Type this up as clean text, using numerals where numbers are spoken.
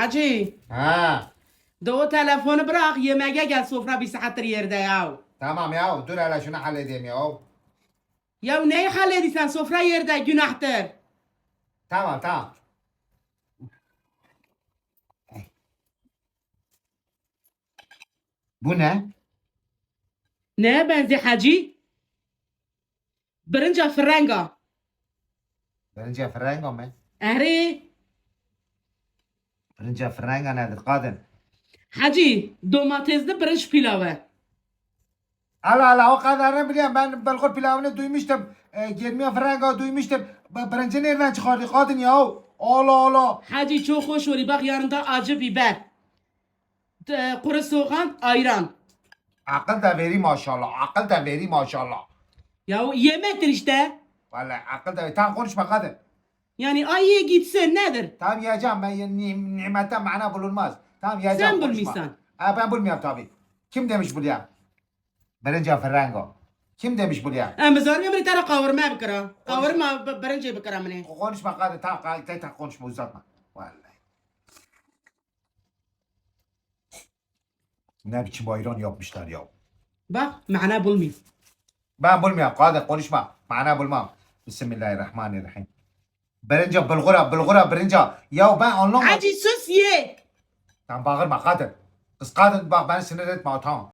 Hacı, Ha. de o telefonu bırak yemeğe gel, sofra bir saattir yerde ya. Tamam ya dur hele şunu halledeyim ya. Ya neyi hallediyorsun, sofra yerde günahtır. Tamam tamam. Bu ne? Neye benziyor hacı? Birinci frenga. Birinci frenga mı? Ehri, Birinci frenga nedir kadın? hacı domatesli pirinç pilavı. Allah Allah o kadarını biliyorum. Ben bulgur pilavını duymuştum. 20 frenga duymuştum. Birinci nereden çıkardı kadın ya? Allah Allah. Hacı çok hoş oluyor, bak yanında acı biber. Kuru soğan, ayran. Akıl da veri maşallah. Akıl da veri maşallah. Ya o yemektir işte. Vallahi akıl da veri. Tamam konuşma kadın. Yani ayıya gitsin nedir? Tamam yiyeceğim. Ben nimetten mana bulunmaz. Tamam yiyeceğim. Sen konuşma. bulmuşsan. Ha, ben bulmuyorum tabii. Kim demiş buraya? Birinci frenga. Kim demiş buraya? Em bizarım bir tane kavurma bıkıra. Kavurma birinci bıkıra mı? Konuşma kadın. Tamam tamam konuşma uzatma. Vallahi. Ne biçim ayran yapmışlar ya. Bak mana bulmuyor. Ben bulmuyorum kadın konuşma. Mana bulmam. Bismillahirrahmanirrahim. Birinci bulgura birinci. Ya ben anlamadım. Hacı sus ye. Sen bağırma kadın. Kız kadın bak beni sinir etme tamam.